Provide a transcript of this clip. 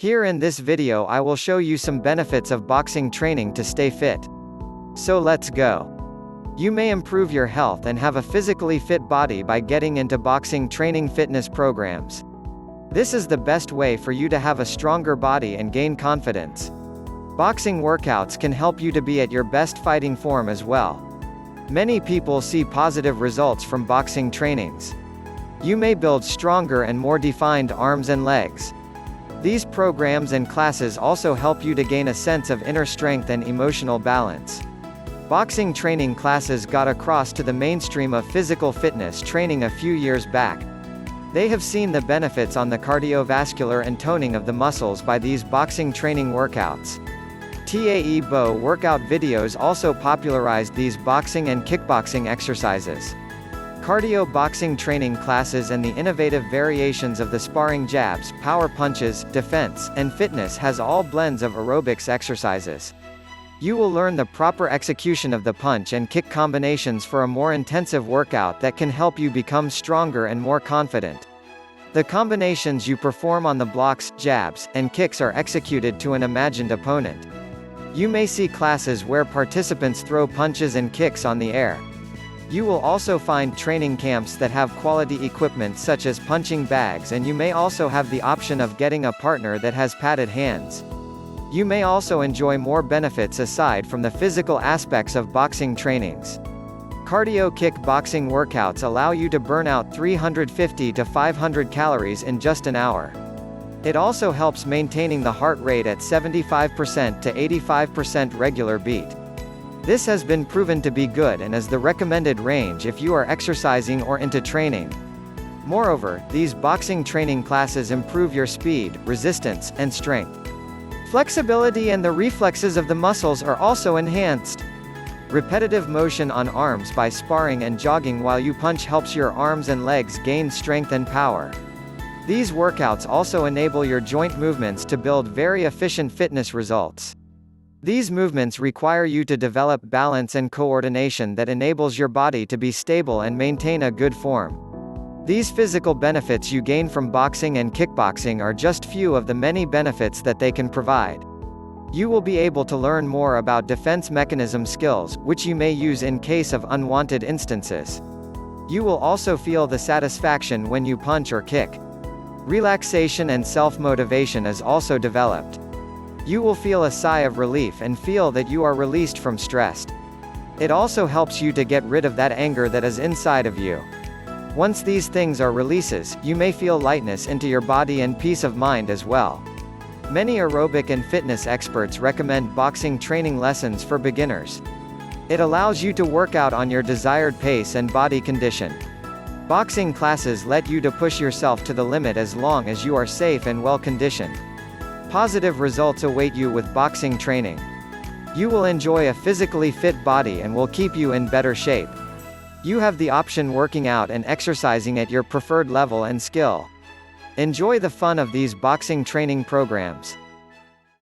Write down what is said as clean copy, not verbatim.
Here in this video I will show you some benefits of boxing training to stay fit. So let's go. You may improve your health and have a physically fit body by getting into boxing training fitness programs. This is the best way for you to have a stronger body and gain confidence. Boxing workouts can help you to be at your best fighting form as well. Many people see positive results from boxing trainings. You may build stronger and more defined arms and legs. These programs and classes also help you to gain a sense of inner strength and emotional balance. Boxing training classes got across to the mainstream of physical fitness training a few years back. They have seen the benefits on the cardiovascular and toning of the muscles by these boxing training workouts. TAE workout videos also popularized these boxing and kickboxing exercises. Cardio boxing training classes and the innovative variations of the sparring jabs, power punches, defense, and fitness has all blends of aerobics exercises. You will learn the proper execution of the punch and kick combinations for a more intensive workout that can help you become stronger and more confident. The combinations you perform on the blocks, jabs, and kicks are executed to an imagined opponent. You may see classes where participants throw punches and kicks on the air. You will also find training camps that have quality equipment such as punching bags, and you may also have the option of getting a partner that has padded hands. You may also enjoy more benefits aside from the physical aspects of boxing trainings. Cardio kick boxing workouts allow you to burn out 350 to 500 calories in just an hour. It also helps maintaining the heart rate at 75% to 85% regular beat. This has been proven to be good and is the recommended range if you are exercising or into training. Moreover, these boxing training classes improve your speed, resistance, and strength. Flexibility and the reflexes of the muscles are also enhanced. Repetitive motion on arms by sparring and jogging while you punch helps your arms and legs gain strength and power. These workouts also enable your joint movements to build very efficient fitness results. These movements require you to develop balance and coordination that enables your body to be stable and maintain a good form. These physical benefits you gain from boxing and kickboxing are just few of the many benefits that they can provide. You will be able to learn more about defense mechanism skills, which you may use in case of unwanted instances. You will also feel the satisfaction when you punch or kick. Relaxation and self-motivation is also developed. You will feel a sigh of relief and feel that you are released from stress. It also helps you to get rid of that anger that is inside of you. Once these things are releases, you may feel lightness into your body and peace of mind as well. Many aerobic and fitness experts recommend boxing training lessons for beginners. It allows you to work out on your desired pace and body condition. Boxing classes let you to push yourself to the limit as long as you are safe and well conditioned. Positive results await you with boxing training. You will enjoy a physically fit body and will keep you in better shape. You have the option working out and exercising at your preferred level and skill. Enjoy the fun of these boxing training programs.